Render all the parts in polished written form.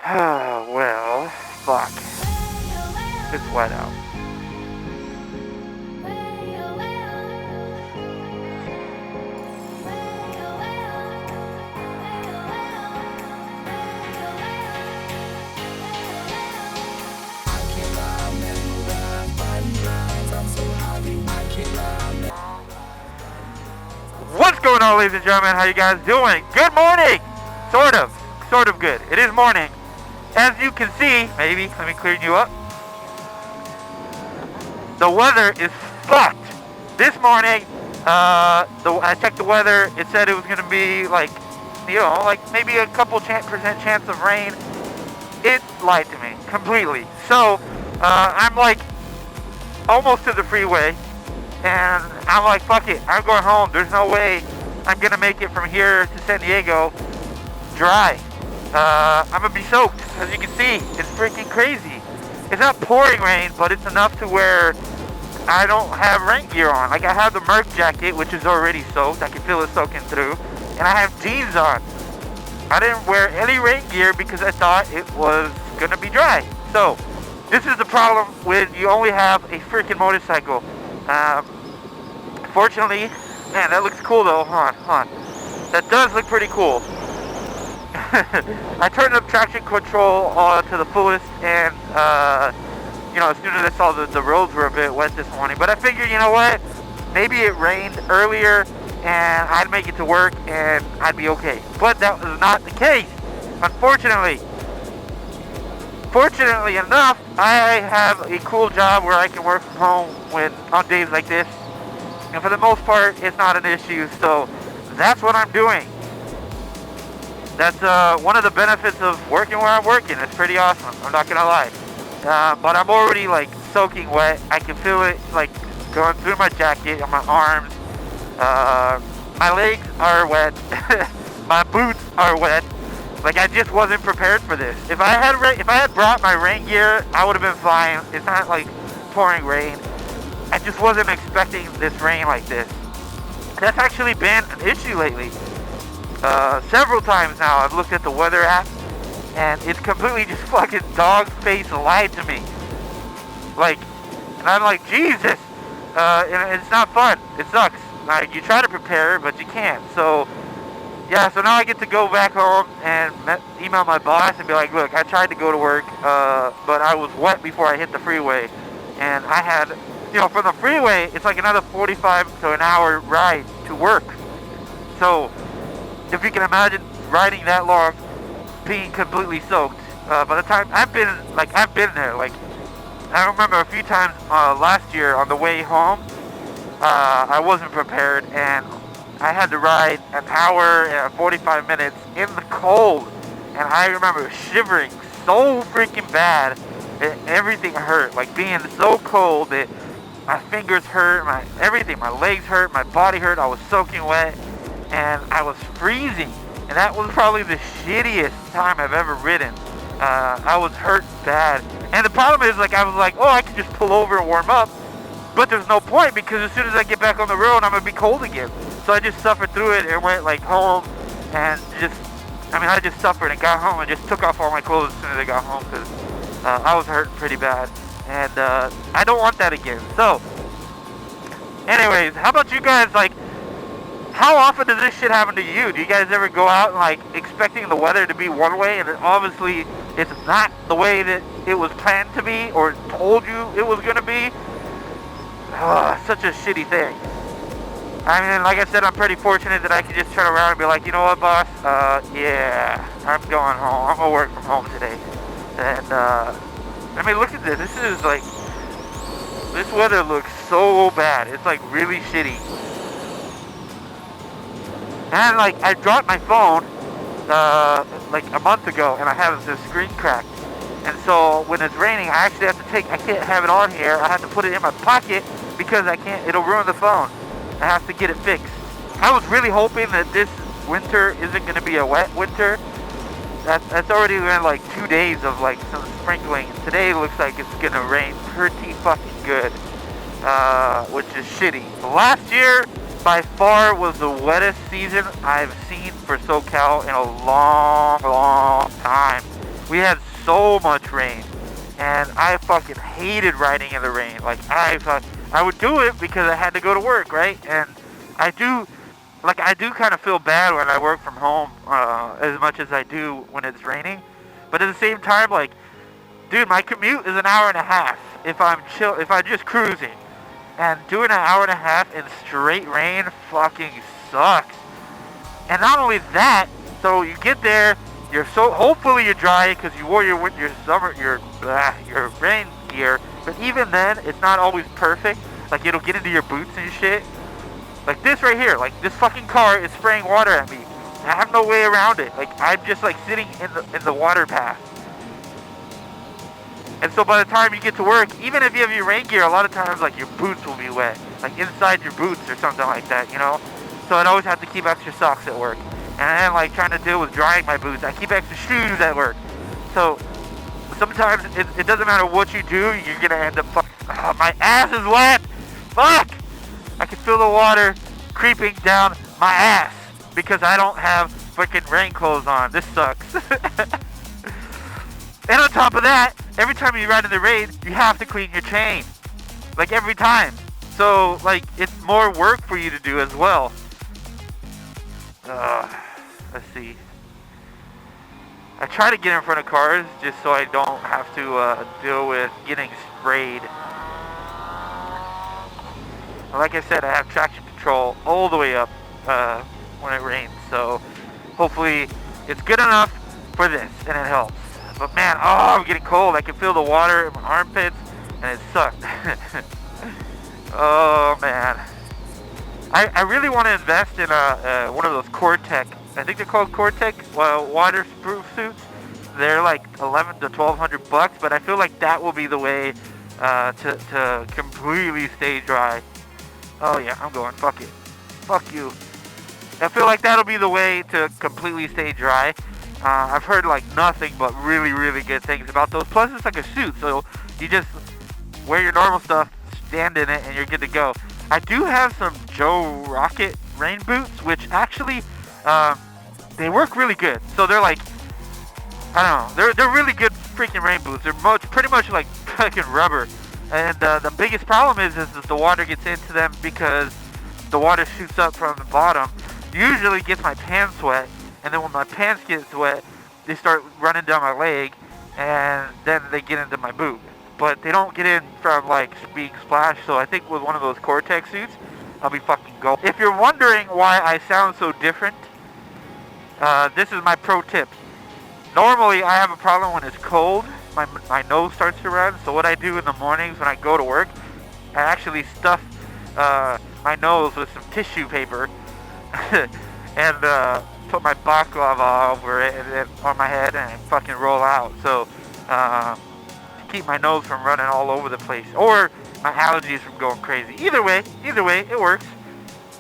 Well, fuck. It's wet out. What's going on, ladies and gentlemen? How you guys doing? Good morning! Sort of good. It is morning. As you can see, maybe, let me clear you up. The weather is fucked. This morning, I checked the weather. It said it was going to be like maybe a couple percent chance of rain. It lied to me completely. So, I'm like almost to the freeway. And I'm like, fuck it, I'm going home. There's no way I'm going to make it from here to San Diego dry. I'm going to be soaked. As you can see, it's freaking crazy. It's not pouring rain, but it's enough to where I don't have rain gear on. Like, I have the Merc jacket, which is already soaked. I can feel it soaking through. And I have jeans on. I didn't wear any rain gear because I thought it was going to be dry. So, this is the problem when you only have a freaking motorcycle. Fortunately, man, that looks cool though. Hold on. That does look pretty cool. I turned up traction control to the fullest, and as soon as I saw the roads were a bit wet this morning, but I figured, you know what? Maybe it rained earlier, and I'd make it to work, and I'd be okay. But that was not the case, unfortunately. Fortunately enough, I have a cool job where I can work from home on days like this. And for the most part, it's not an issue. So that's what I'm doing. That's one of the benefits of working where I'm working. It's pretty awesome. I'm not gonna lie. But I'm already like soaking wet. I can feel it like going through my jacket, on my arms. My legs are wet. My boots are wet. Like, I just wasn't prepared for this. If I had brought my rain gear, I would have been fine. It's not like pouring rain. I just wasn't expecting this rain like this. That's actually been an issue lately. Several times now I've looked at the weather app, and it's completely just fucking dog face lied to me. Like, and I'm like, Jesus! And it's not fun. It sucks. Like, you try to prepare, but you can't. So, yeah, so now I get to go back home and email my boss and be like, look, I tried to go to work, but I was wet before I hit the freeway. And I had, from the freeway, it's like another 45 to an hour ride to work. So, if you can imagine riding that long, being completely soaked, by the time I've been there. Like, I remember a few times last year on the way home, I wasn't prepared, and I had to ride an hour and 45 minutes in the cold, and I remember shivering so freaking bad that everything hurt. Like, being so cold that my fingers hurt, my legs hurt, my body hurt. I was soaking wet, and I was freezing, and that was probably the shittiest time I've ever ridden. I was hurt bad, and the problem is, like, I was like, oh, I can just pull over and warm up, but there's no point, because as soon as I get back on the road, I'm gonna be cold again. So I just suffered through it and went like home, and I just suffered and got home and just took off all my clothes as soon as I got home, because I was hurting pretty bad, and I don't want that again. So, anyways, how about you guys? Like, how often does this shit happen to you? Do you guys ever go out and like expecting the weather to be one way, and then obviously it's not the way that it was planned to be or told you it was gonna be? Such a shitty thing. I mean, like I said, I'm pretty fortunate that I can just turn around and be like, you know what, boss? Yeah, I'm going home. I'm gonna work from home today. And I mean, look at this. This weather looks so bad. It's like really shitty. And like, I dropped my phone like a month ago, and I have the screen cracked. And so when it's raining, I actually have to I can't have it on here. I have to put it in my pocket because it'll ruin the phone. I have to get it fixed. I was really hoping that this winter isn't going to be a wet winter. That's already been like 2 days of like some sprinkling. Today looks like it's going to rain pretty fucking good, which is shitty. Last year, by far, was the wettest season I've seen for SoCal in a long, long time. we had so much rain, and I fucking hated riding in the rain. Like, I would do it because I had to go to work, right? And I do kind of feel bad when I work from home, as much as I do when it's raining. But at the same time, like, dude, my commute is an hour and a half if I'm just cruising. And doing an hour and a half in straight rain fucking sucks. And not only that, so you get there, hopefully you're dry because you wore your rain gear. But even then, it's not always perfect. Like, it'll get into your boots and shit. Like this right here, like this fucking car is spraying water at me. I have no way around it. Like, I'm just like sitting in the water path. And so by the time you get to work, even if you have your rain gear, a lot of times like your boots will be wet, like inside your boots or something like that, you know. So I'd always have to keep extra socks at work, and then like trying to deal with drying my boots, I keep extra shoes at work. So sometimes it doesn't matter what you do, you're gonna end up my ass is wet. Fuck! I can feel the water creeping down my ass because I don't have freaking rain clothes on. This sucks. And on top of that, every time you ride in the rain, you have to clean your chain. Like, every time. So, like, it's more work for you to do as well. Let's see. I try to get in front of cars just so I don't have to deal with getting sprayed. Like I said, I have traction control all the way up when it rains. So, hopefully, it's good enough for this, and it helps. But man, I'm getting cold. I can feel the water in my armpits, and it sucked. Oh man, I really want to invest in one of those Core-Tech. I think they're called Core-Tech waterproof suits. They're like $1,100 to $1,200, but I feel like that will be the way to completely stay dry. Oh yeah, I'm going. Fuck it. Fuck you. I feel like that'll be the way to completely stay dry. I've heard like nothing but really, really good things about those. Plus, it's like a suit, so you just wear your normal stuff, stand in it, and you're good to go. I do have some Joe Rocket rain boots, which actually, they work really good. So they're like, I don't know, they're really good freaking rain boots. They're pretty much like fucking rubber. And the biggest problem is that the water gets into them because the water shoots up from the bottom. Usually gets my pants wet. And then when my pants get wet, they start running down my leg, and then they get into my boot. But they don't get in from like being splashed, so I think with one of those Core-Tech suits, I'll be fucking gold. If you're wondering why I sound so different, this is my pro tip. Normally I have a problem when it's cold, my nose starts to run, so what I do in the mornings when I go to work, I actually stuff my nose with some tissue paper, and put my baklava over it and then on my head and fucking roll out. So to keep my nose from running all over the place, or my allergies from going crazy. Either way, it works.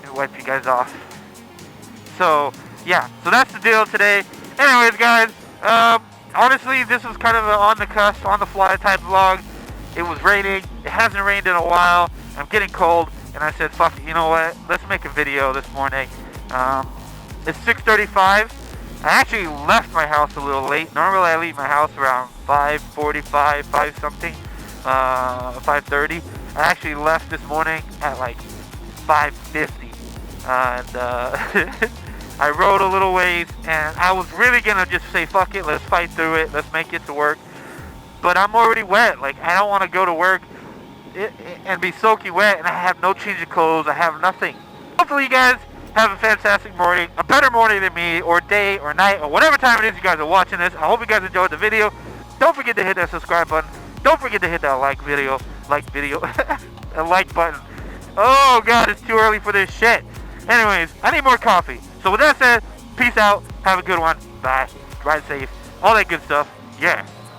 And wipe you guys off. So yeah, so that's the deal today. Anyways, guys, honestly, this was kind of an on the cusp, on the fly type vlog. It was raining. It hasn't rained in a while. I'm getting cold, and I said, fuck it, you know what? Let's make a video this morning. It's 6:35. I actually left my house a little late. Normally I leave my house around 5:45, 5 something, 5:30. I actually left this morning at like 5:50. And I rode a little ways, and I was really gonna just say, fuck it, let's fight through it, let's make it to work. But I'm already wet. Like, I don't want to go to work and be soaking wet, and I have no change of clothes, I have nothing. Hopefully you guys have a fantastic morning, a better morning than me, or day, or night, or whatever time it is you guys are watching this. I hope you guys enjoyed the video. Don't forget to hit that subscribe button. Don't forget to hit that like video, a like button. Oh god, it's too early for this shit. Anyways, I need more coffee. So with that said, peace out, have a good one, bye, ride safe, all that good stuff, yeah.